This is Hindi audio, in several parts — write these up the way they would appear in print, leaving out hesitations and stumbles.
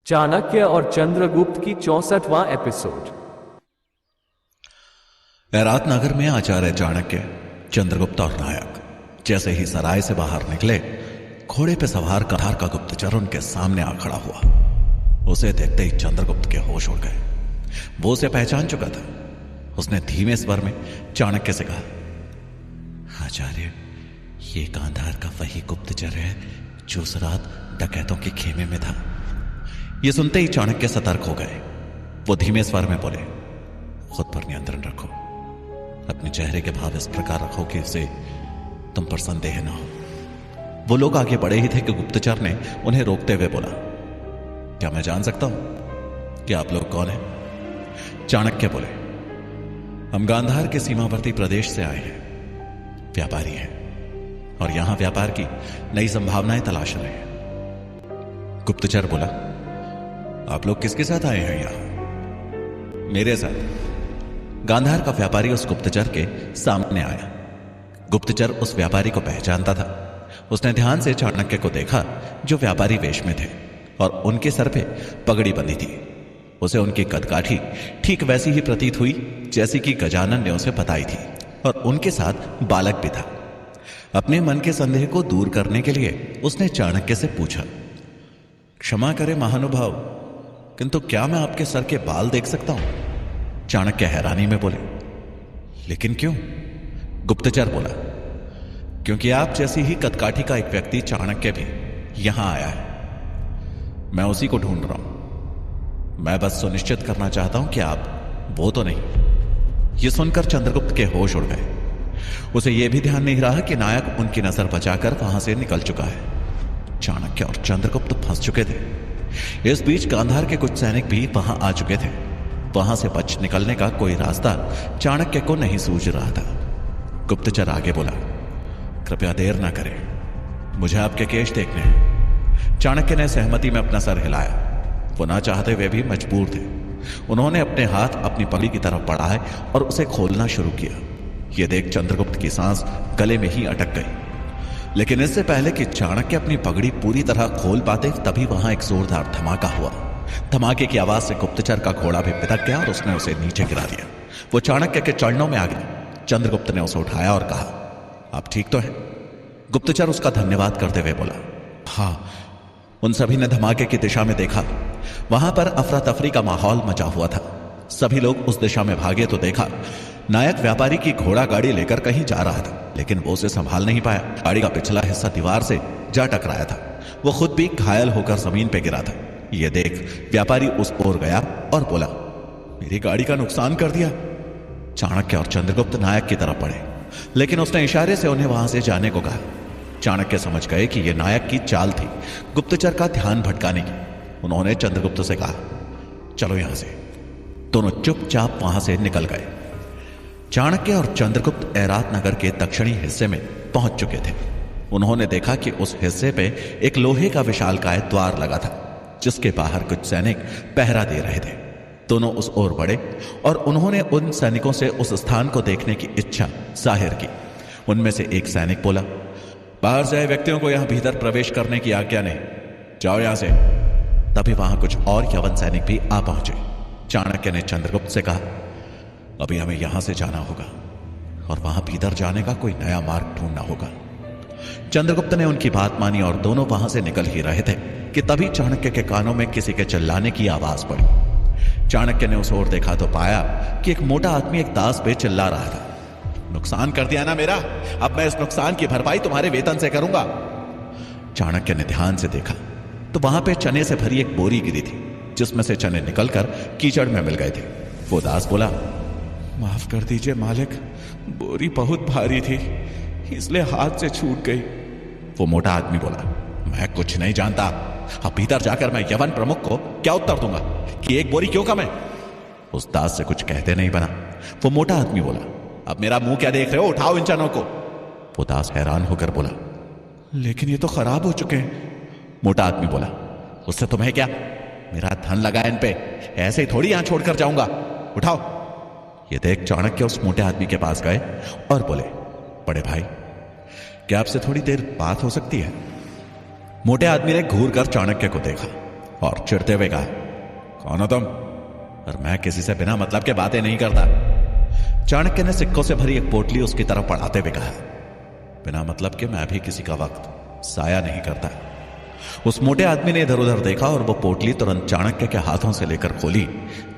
चाणक्य और चंद्रगुप्त की 64वां एपिसोड। ऐरात नगर में आचार्य चाणक्य, चंद्रगुप्त और नायक जैसे ही सराय से बाहर निकले, घोड़े पे सवार कधार का गुप्तचर उनके सामने आ खड़ा हुआ। उसे देखते ही चंद्रगुप्त के होश उड़ गए। वो उसे पहचान चुका था। उसने धीमे स्वर में चाणक्य से कहा, आचार्य, ये गांधार का वही गुप्तचर है जो उस रात डकैतों के खेमे में था। ये सुनते ही चाणक्य सतर्क हो गए। वो धीमे स्वर में बोले, खुद पर नियंत्रण रखो। अपने चेहरे के भाव इस प्रकार रखो कि उसे तुम पर संदेह न हो। वो लोग आगे बढ़े ही थे कि गुप्तचर ने उन्हें रोकते हुए बोला, क्या मैं जान सकता हूं कि आप लोग कौन हैं? चाणक्य बोले, हम गांधार के सीमावर्ती प्रदेश से आए हैं, व्यापारी हैं और यहां व्यापार की नई संभावनाएं तलाश रहे हैं। गुप्तचर बोला, आप लोग किसके साथ आए हैं यहां? मेरे साथ। गांधार का व्यापारी उस गुप्तचर के सामने आया। गुप्तचर उस व्यापारी को पहचानता था। उसने ध्यान से चाणक्य को देखा जो व्यापारी वेश में थे और उनके सर पे पगड़ी बंधी थी। उसे उनकी कदकाठी ठीक वैसी ही प्रतीत हुई जैसी कि गजानन ने उसे बताई थी और उनके साथ बालक भी था। अपने मन के संदेह को दूर करने के लिए उसने चाणक्य से पूछा, क्षमा करें महानुभाव, किंतु क्या मैं आपके सर के बाल देख सकता हूं? चाणक्य हैरानी में बोले, लेकिन क्यों? गुप्तचर बोला, क्योंकि आप जैसी ही कदकाठी का एक व्यक्ति चाणक्य भी यहां आया है। मैं उसी को ढूंढ रहा हूं। मैं बस सुनिश्चित करना चाहता हूं कि आप वो तो नहीं। यह सुनकर चंद्रगुप्त के होश उड़ गए। उसे यह भी ध्यान नहीं रहा कि नायक उनकी नजर बचाकर वहां से निकल चुका है। चाणक्य और चंद्रगुप्त फंस चुके थे। इस बीच गांधार के कुछ सैनिक भी वहां आ चुके थे। वहां से बच निकलने का कोई रास्ता चाणक्य को नहीं सूझ रहा था। गुप्तचर आगे बोला, कृपया देर ना करें, मुझे आपके केश देखने हैं। चाणक्य ने सहमति में अपना सर हिलाया। वो ना चाहते हुए भी मजबूर थे। उन्होंने अपने हाथ अपनी पगड़ी की तरफ बढ़ाए और उसे खोलना शुरू किया। यह देख चंद्रगुप्त की सांस गले में ही अटक गई। लेकिन इससे पहले कि चाणक्य अपनी पगड़ी पूरी तरह खोल पाते, तभी वहां एक जोरदार धमाका हुआ। धमाके की आवाज से गुप्तचर का घोड़ा भी पिदक गया और उसने उसे नीचे गिरा दिया। वो चाणक्य के चरणों में आ गया। चंद्रगुप्त ने उसे उठाया और कहा, आप ठीक तो हैं? गुप्तचर उसका धन्यवाद करते हुए बोला, हाँ। उन सभी ने धमाके की दिशा में देखा। वहां पर अफरा तफरी का माहौल मचा हुआ था। सभी लोग उस दिशा में भागे तो देखा नायक व्यापारी की घोड़ा गाड़ी लेकर कहीं जा रहा था, लेकिन वो उसे संभाल नहीं पाया। गाड़ी का पिछला हिस्सा दीवार से जा टकराया था। वो खुद भी घायल होकर जमीन पर गिरा था। यह देख व्यापारी उस ओर गया और बोला, मेरी गाड़ी का नुकसान कर दिया। चाणक्य और चंद्रगुप्त नायक की तरफ बढ़े, लेकिन उसने इशारे से उन्हें वहां से जाने को कहा। चाणक्य समझ गए कि यह नायक की चाल थी, गुप्तचर का ध्यान भटकाने की। उन्होंने चंद्रगुप्त से कहा, चलो यहां से। दोनों चुपचाप वहां से निकल गए। चाणक्य और चंद्रगुप्त ऐरात नगर के दक्षिणी हिस्से में पहुंच चुके थे। उन्होंने देखा कि उस हिस्से पे एक लोहे का विशालकाय द्वार लगा था, जिसके बाहर कुछ सैनिक पहरा दे रहे थे। दोनों उस ओर बढ़े और उन्होंने उन सैनिकों से उस स्थान को देखने की इच्छा जाहिर की। उनमें से एक सैनिक बोला, बाहर से आए व्यक्तियों को यहां भीतर प्रवेश करने की आज्ञा नहीं, जाओ यहां से। तभी वहां कुछ और यवन सैनिक भी आ पहुंचे। चाणक्य ने चंद्रगुप्त से कहा, अभी हमें यहां से जाना होगा और वहां भीतर जाने का कोई नया मार्ग ढूंढना होगा। चंद्रगुप्त ने उनकी बात मानी और दोनों वहां से निकल ही रहे थे कि तभी चाणक्य के कानों में किसी के चिल्लाने की आवाज पड़ी। चाणक्य ने उस ओर देखा तो पाया कि एक मोटा आदमी एक दास पे चिल्ला रहा था, नुकसान कर दिया ना मेरा, अब मैं इस नुकसान की भरपाई तुम्हारे वेतन से करूंगा। चाणक्य ने ध्यान से देखा तो वहां पे चने से भरी एक बोरी गिरी थी, जिसमें से चने निकलकर कीचड़ में मिल गए थे। वो दास बोला, माफ कर दीजिए मालिक, बोरी बहुत भारी थी, इसलिए हाथ से छूट गई। वो मोटा आदमी बोला, मैं कुछ नहीं जानता। अब भीतर जाकर मैं यवन प्रमुख को क्या उत्तर दूंगा कि एक बोरी क्यों कम है? उस दास से कुछ कहते नहीं बना। वो मोटा आदमी बोला, अब मेरा मुंह क्या देख रहे हो, उठाओ इन चनों को। वो दास हैरान होकर बोला, लेकिन ये तो खराब हो चुके हैं। मोटा आदमी बोला, उससे तुम्हें क्या, मेरा धन लगा इन पे, ऐसे ही थोड़ी यहां छोड़कर जाऊंगा, उठाओ। ये देख चाणक्य उस मोटे आदमी के पास गए और बोले, बड़े भाई, क्या आपसे थोड़ी देर बात हो सकती है? मोटे आदमी ने घूर कर चाणक्य को देखा। और चिढ़ते हुए कहा, कौन हो तुम? और मैं किसी से बिना मतलब के बातें नहीं करता। चाणक्य ने सिक्कों से भरी एक पोटली उसकी तरफ बढ़ाते हुए कहा, बिना मतलब के मैं भी किसी का वक्त साया नहीं करता। उस मोटे आदमी ने इधर उधर देखा और वो पोटली तुरंत चाणक्य के हाथों से लेकर खोली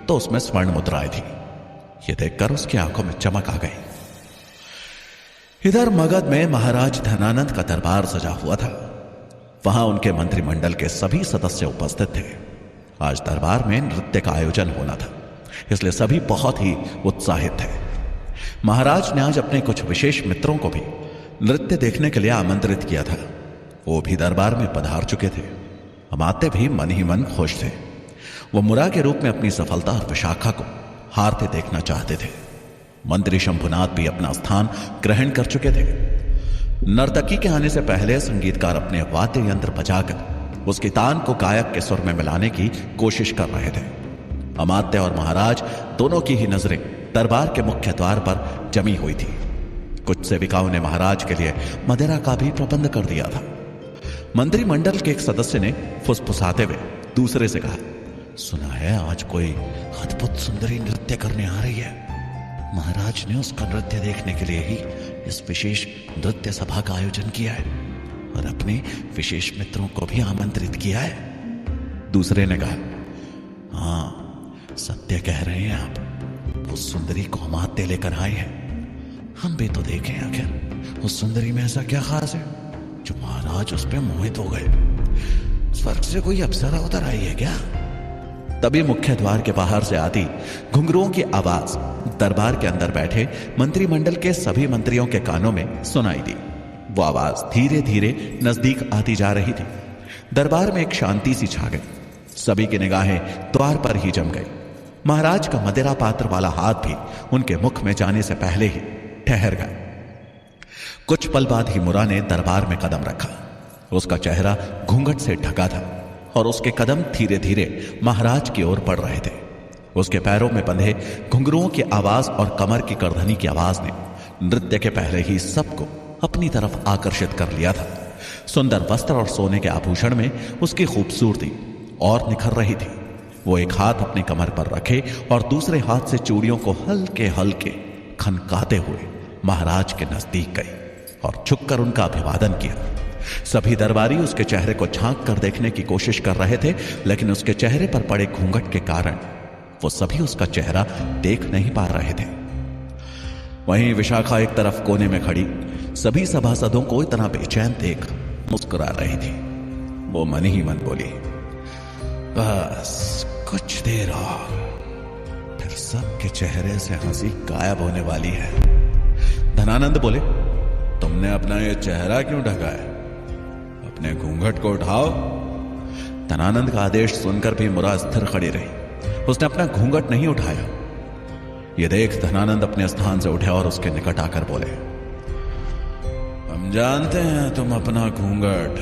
तो उसमें स्वर्ण मुद्राएं थी। ये देखकर उसकी आंखों में चमक आ गई। इधर मगध में महाराज धनानंद का दरबार सजा हुआ था। वहां उनके मंत्रिमंडल के सभी सदस्य उपस्थित थे। आज दरबार में नृत्य का आयोजन होना था, इसलिए सभी बहुत ही उत्साहित थे। महाराज ने आज अपने कुछ विशेष मित्रों को भी नृत्य देखने के लिए आमंत्रित किया था। वो भी दरबार में पधार चुके थे। अमात्य भी मन ही मन खुश थे। वो मुरा के रूप में अपनी सफलता और विशाखा को हारते देखना चाहते थे। मंत्री शंभुनाथ भी अपना स्थान ग्रहण कर चुके थे। नर्तकी के आने से पहले संगीतकार अपने वाद्य यंत्र बजाकर उसकी तान को गायक के सुर में मिलाने की कोशिश कर रहे थे। अमात्य और महाराज दोनों की ही नजरें दरबार के मुख्य द्वार पर जमी हुई थी। कुछ सेविकाओं ने महाराज के लिए मदिरा का भी प्रबंध कर दिया था। मंत्रिमंडल के एक सदस्य ने फुसफुसाते हुए दूसरे से कहा, सुना है आज कोई अद्भुत सुंदरी नृत्य करने आ रही है। महाराज ने उसका नृत्य देखने के लिए ही इस विशेष नृत्य सभा का आयोजन किया है और अपने विशेष मित्रों को भी आमंत्रित किया है। दूसरे ने कहा, हाँ सत्य कह रहे हैं आप। उस सुंदरी को अमात्य लेकर आए हैं। हम भी तो देखें आखिर उस सुंदरी में ऐसा क्या खास है जो महाराज उस पर मोहित हो गए। स्वर्ग से कोई अप्सरा उतर आई है क्या? तभी मुख्य द्वार के बाहर से आती घुंघरुओं की आवाज दरबार के अंदर बैठे मंत्रिमंडल के सभी मंत्रियों के कानों में सुनाई दी। वो आवाज धीरे धीरे नजदीक आती जा रही थी। दरबार में एक शांति सी छा गई। सभी की निगाहें द्वार पर ही जम गई। महाराज का मदिरा पात्र वाला हाथ भी उनके मुख में जाने से पहले ही ठहर गया। कुछ पल बाद ही मुरा ने दरबार में कदम रखा। उसका चेहरा घूंघट से ढका था और उसके कदम धीरे धीरे महाराज की ओर बढ़ रहे थे। उसके पैरों में बंधे घुंघरुओं की आवाज और कमर की करधनी की आवाज ने नृत्य के पहले ही सबको अपनी तरफ आकर्षित कर लिया था। सुंदर वस्त्र और सोने के आभूषण में उसकी खूबसूरती और निखर रही थी। वो एक हाथ अपनी कमर पर रखे और दूसरे हाथ से चूड़ियों को हल्के हल्के खनकाते हुए महाराज के नजदीक गई और झुककर उनका अभिवादन किया। सभी दरबारी उसके चेहरे को झांक कर देखने की कोशिश कर रहे थे, लेकिन उसके चेहरे पर पड़े घूंघट के कारण वो सभी उसका चेहरा देख नहीं पा रहे थे। वहीं विशाखा एक तरफ कोने में खड़ी सभी सभासदों को इतना बेचैन देख मुस्कुरा रही थी। वो मन ही मन बोली, बस कुछ देर और फिर सबके चेहरे से हंसी गायब होने वाली है। धनानंद बोले, तुमने अपना ये चेहरा क्यों ढका है? अपने घूंघट को उठाओ। धनानंद का आदेश सुनकर भी मुरा स्थिर खड़ी रही। उसने अपना घूंघट नहीं उठाया। ये देख धनानंद अपने स्थान से उठे और उसके निकट आकर बोले, हम जानते हैं तुम अपना घूंघट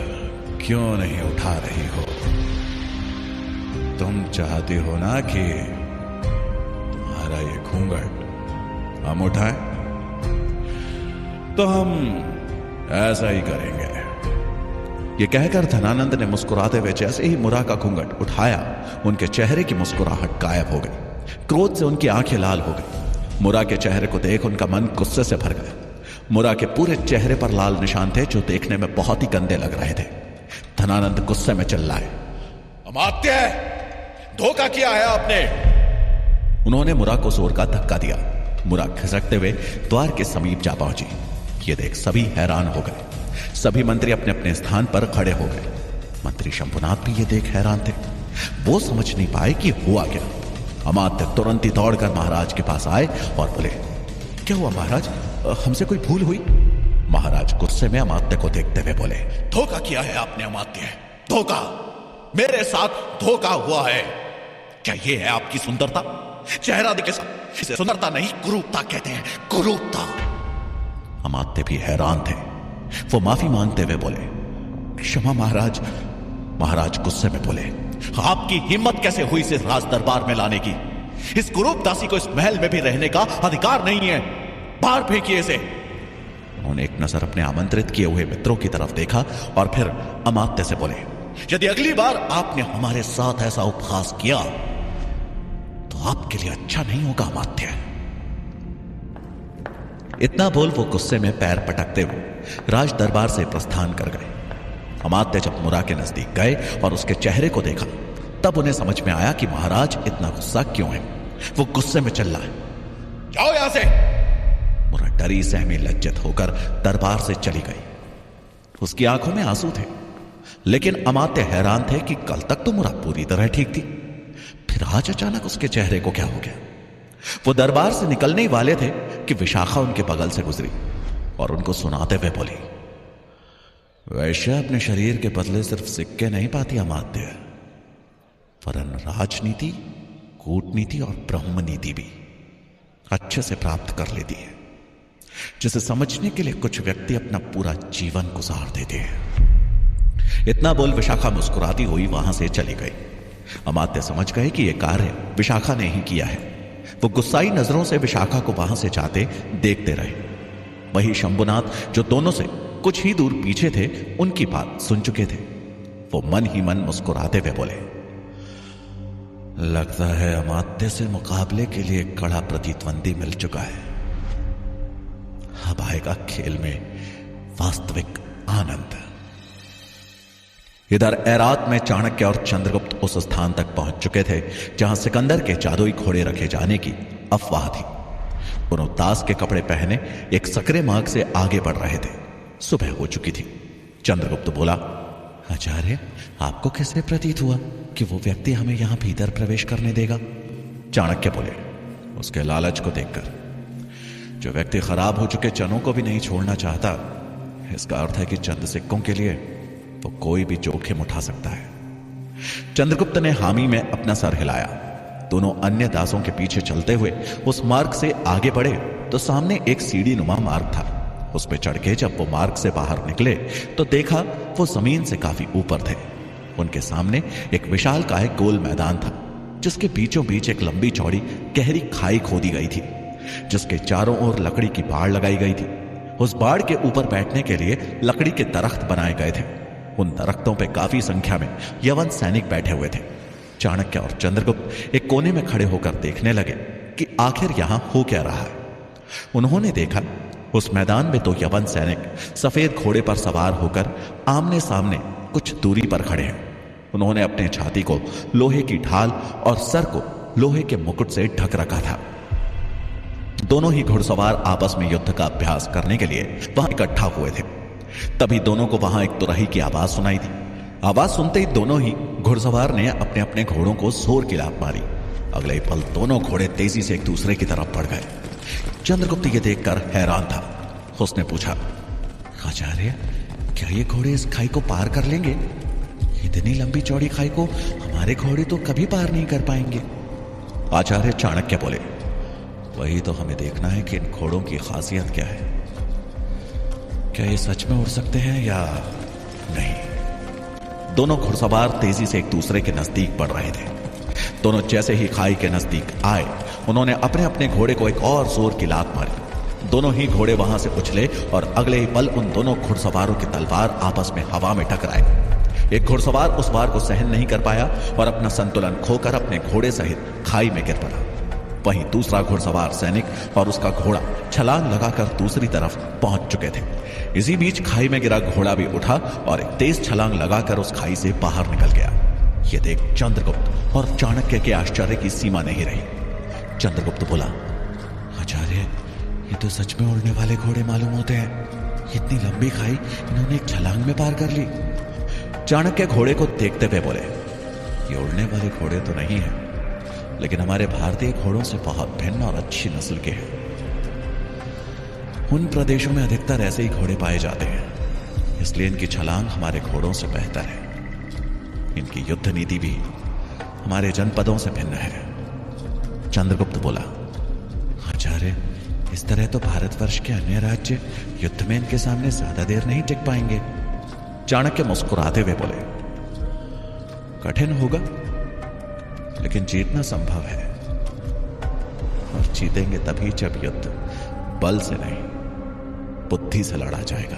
क्यों नहीं उठा रही हो। तुम चाहती हो ना कि तुम्हारा ये घूंघट हम उठाएं, तो हम ऐसा ही करेंगे। ये कहकर धनानंद ने मुस्कुराते हुए जैसे ही मुरा का घूंघट उठाया, उनके चेहरे की मुस्कुराहट गायब हो गई। क्रोध से उनकी आंखें लाल हो गई। मुरा के चेहरे को देख उनका मन गुस्से से भर गया। मुरा के पूरे चेहरे पर लाल निशान थे जो देखने में बहुत ही गंदे लग रहे थे। धनानंद गुस्से में चिल्लाए, अमात्य, धोखा किया है आपने। उन्होंने मुरा को जोर का धक्का दिया। मुरा खिसकते हुए द्वार के समीप जा पहुंची। ये देख सभी हैरान हो गए। सभी मंत्री अपने अपने स्थान पर खड़े हो गए। मंत्री शंभुनाथ भी ये देख हैरान थे। वो समझ नहीं पाए कि हुआ क्या। अमात्य तुरंत ही दौड़कर महाराज के पास आए और बोले, क्या हुआ महाराज, हमसे कोई भूल हुई? महाराज गुस्से में अमात्य को देखते हुए बोले, धोखा किया है आपने अमात्य, धोखा, मेरे साथ धोखा हुआ है। क्या ये है आपकी सुंदरता? चेहरा दिखे, इसे सुंदरता नहीं कुरूपता कहते हैं, कुरूपता। अमात्य भी हैरान थे। वो माफी मांगते हुए बोले, क्षमा महाराज। महाराज गुस्से में बोले, आपकी हिम्मत कैसे हुई इसे राज दरबार में लाने की? इस कुरूप दासी को इस महल में भी रहने का अधिकार नहीं है। बाहर फेंकिए इसे। उन्होंने एक नजर अपने आमंत्रित किए हुए मित्रों की तरफ देखा और फिर अमात्य से बोले, यदि अगली बार आपने हमारे साथ ऐसा उपहास किया तो आपके लिए अच्छा नहीं होगा अमात्य। इतना बोल वो गुस्से में पैर पटकते हुए राज दरबार से प्रस्थान कर गए। अमात्य जब मुरा के नजदीक गए और उसके चेहरे को देखा तब उन्हें समझ में आया कि महाराज इतना गुस्सा क्यों है। वो गुस्से में चिल्ला है, जाओ यहां से। मुरा डरी सहमी लज्जित होकर दरबार से चली गई। उसकी आंखों में आंसू थे, लेकिन अमात्य हैरान थे कि कल तक तो मुरा पूरी तरह ठीक थी, फिर आज अचानक उसके चेहरे को क्या हो गया। वो दरबार से निकलने ही वाले थे कि विशाखा उनके बगल से गुजरी और उनको सुनाते हुए बोली, वैश्य अपने शरीर के बदले सिर्फ सिक्के नहीं पाती अमात्य, वरन राजनीति, कूटनीति और ब्रह्म नीति भी अच्छे से प्राप्त कर लेती है, जिसे समझने के लिए कुछ व्यक्ति अपना पूरा जीवन गुजार देते हैं। इतना बोल विशाखा मुस्कुराती हुई वहां से चली गई। अमात्य समझ गए कि यह कार्य विशाखा ने ही किया है। वो गुस्साई नजरों से विशाखा को वहां से जाते देखते रहे। वही शंभुनाथ जो दोनों से कुछ ही दूर पीछे थे उनकी बात सुन चुके थे। वो मन ही मन मुस्कुराते हुए बोले, लगता है अमात्य से मुकाबले के लिए कड़ा प्रतिद्वंदी मिल चुका है। अब आएगा खेल में वास्तविक आनंद। इधर ऐरात में चाणक्य और चंद्रगुप्त उस स्थान तक पहुंच चुके थे जहां सिकंदर के जादुई घोड़े रखे जाने की अफवाह थी। दोनों दास के कपड़े पहने एक सकरे मार्ग से आगे बढ़ रहे थे। सुबह हो चुकी थी। चंद्रगुप्त बोला, आचार्य, आपको कैसे प्रतीत हुआ कि वो व्यक्ति हमें यहां भीतर प्रवेश करने देगा? चाणक्य बोले, उसके लालच को देखकर। जो व्यक्ति खराब हो चुके चनों को भी नहीं छोड़ना चाहता, इसका अर्थ है कि चंद सिक्कों के लिए वो कोई भी जोखिम उठा सकता है। चंद्रगुप्त ने हामी में अपना सर हिलाया। दोनों अन्य दासों के पीछे चलते हुए उस मार्ग से आगे बढ़े तो सामने एक सीढ़ी नुमा मार्ग था। उस पर चढ़ के जब वो मार्ग से बाहर निकले तो देखा वो जमीन से काफी ऊपर थे। उनके सामने एक विशालकाय गोल मैदान था, जिसके बीचों बीच एक लंबी चौड़ी गहरी खाई खोदी गई थी, जिसके चारों ओर लकड़ी की बाड़ लगाई गई थी। उस बाड़ के ऊपर बैठने के लिए लकड़ी के दरख्त बनाए गए थे। उन दरख्तों पे काफी संख्या में यवन सैनिक बैठे हुए थे। चाणक्य और चंद्रगुप्त एक कोने में खड़े होकर देखने लगे कि आखिर यहां हो क्या रहा है। उन्होंने देखा उस मैदान में 2 यवन सैनिक सफेद घोड़े पर सवार होकर आमने सामने कुछ दूरी पर खड़े हैं। उन्होंने अपने छाती को लोहे की ढाल और सर को लोहे के मुकुट से ढक रखा था। दोनों ही घुड़सवार आपस में युद्ध का अभ्यास करने के लिए वहां इकट्ठा हुए थे। तभी दोनों को वहां एक तुरही की आवाज सुनाई दी। आवाज सुनते ही दोनों ही घुड़सवार ने अपने अपने घोड़ों को जोर की लात मारी। अगले ही पल दोनों घोड़े तेजी से एक दूसरे की तरफ बढ़ गए। चंद्रगुप्त ये देखकर हैरान था। उसने पूछा, आचार्य, क्या ये घोड़े इस खाई को पार कर लेंगे? इतनी लंबी चौड़ी खाई को हमारे घोड़े तो कभी पार नहीं कर पाएंगे। आचार्य चाणक्य बोले, वही तो हमें देखना है कि इन घोड़ों की खासियत क्या है। क्या ये सच में उड़ सकते हैं या नहीं? दोनों घुड़सवार तेजी से एक दूसरे के नजदीक बढ़ रहे थे। दोनों जैसे ही खाई के नजदीक आए, उन्होंने अपने अपने घोड़े को एक और जोर की लात मारी। दोनों ही घोड़े वहां से उछले और अगले ही पल उन दोनों घुड़सवारों की तलवार आपस में हवा में टकराए। एक घुड़सवार उस वार को सहन नहीं कर पाया और अपना संतुलन खोकर अपने घोड़े सहित खाई में गिर पड़ा। वहीं दूसरा घुड़सवार सैनिक और उसका घोड़ा छलांग लगाकर दूसरी तरफ पहुंच चुके थे। इसी बीच खाई में गिरा घोड़ा भी उठा और एक तेज छलांग लगाकर उस खाई से बाहर निकल गया। यह देख चंद्रगुप्त और चाणक्य के आश्चर्य की सीमा नहीं रही। चंद्रगुप्त बोला, आचार्य, ये तो सच में उड़ने वाले घोड़े मालूम होते हैं। इतनी लंबी खाई इन्होंने एक छलांग में पार कर ली। चाणक्य घोड़े को देखते हुए बोले, ये उड़ने वाले घोड़े तो नहीं है, लेकिन हमारे भारतीय घोड़ों से बहुत भिन्न और अच्छी नस्ल के हैं। उन प्रदेशों में अधिकतर ऐसे ही घोड़े पाए जाते हैं, इसलिए इनकी छलांग हमारे घोड़ों से बेहतर है। इनकी युद्ध नीति भी हमारे जनपदों से भिन्न है। चंद्रगुप्त बोला, आचार्य, इस तरह तो भारतवर्ष के अन्य राज्य युद्ध में इनके सामने ज्यादा देर नहीं टिक पाएंगे। चाणक्य मुस्कुराते हुए बोले, कठिन होगा, लेकिन जीतना संभव है। और जीतेंगे तभी जब युद्ध बल से नहीं, बुद्धि से लड़ा जाएगा।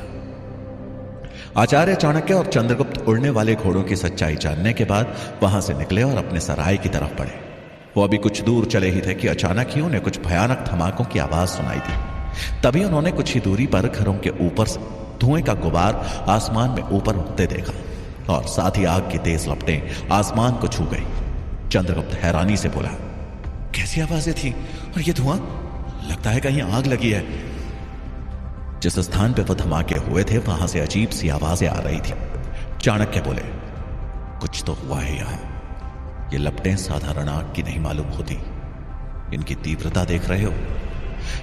आचार्य चाणक्य और चंद्रगुप्त उड़ने वाले घोड़ों की सच्चाई जानने के बाद वहां से निकले और अपने सराय की तरफ बढ़े। वो अभी कुछ दूर चले ही थे कि अचानक ही उन्हें कुछ भयानक धमाकों की आवाज सुनाई दी। तभी उन्होंने कुछ ही दूरी पर घरों के ऊपर से धुएं का गुबार आसमान में ऊपर उठते देखा और साथ ही आग की तेज लपटें आसमान को छू गई। चंद्रगुप्त हैरानी से बोला, कैसी आवाजें थी और ये धुआं? लगता है कहीं आग लगी है। जिस स्थान पे वो धमाके हुए थे वहां से अजीब सी आवाजें आ रही थी। चाणक्य बोले, कुछ तो हुआ है यहां। ये लपटें साधारण आग की नहीं मालूम होती, इनकी तीव्रता देख रहे हो?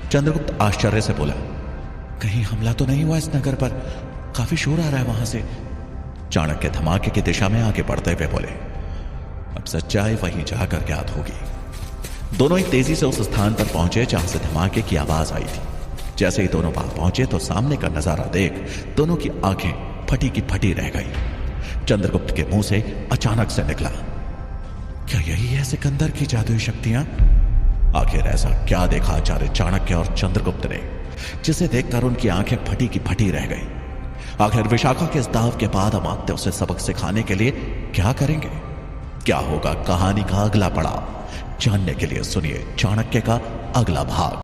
चंद्रगुप्त आश्चर्य से बोला, कहीं हमला तो नहीं हुआ इस नगर पर? काफी शोर आ रहा है वहां से। चाणक्य धमाके की दिशा में आगे बढ़ते हुए बोले, अब सच्चाई वहीं जाकर ज्ञात होगी। दोनों ही तेजी से उस स्थान पर पहुंचे जहां से धमाके की आवाज आई थी। जैसे ही दोनों वहां पहुंचे तो सामने का नजारा देख दोनों की आंखें फटी की फटी रह गई। चंद्रगुप्त के मुंह से अचानक से निकला, क्या यही है सिकंदर की जादुई शक्तियां? आखिर ऐसा क्या देखा आचार्य चाणक्य और चंद्रगुप्त ने जिसे देखकर उनकी आंखें फटी की फटी रह गई? आखिर विशाखा के इस दाव के बाद अमात्य उसे सबक सिखाने के लिए क्या करेंगे? क्या होगा कहानी का अगला पड़ाव? जानने के लिए सुनिए चाणक्य का अगला भाग।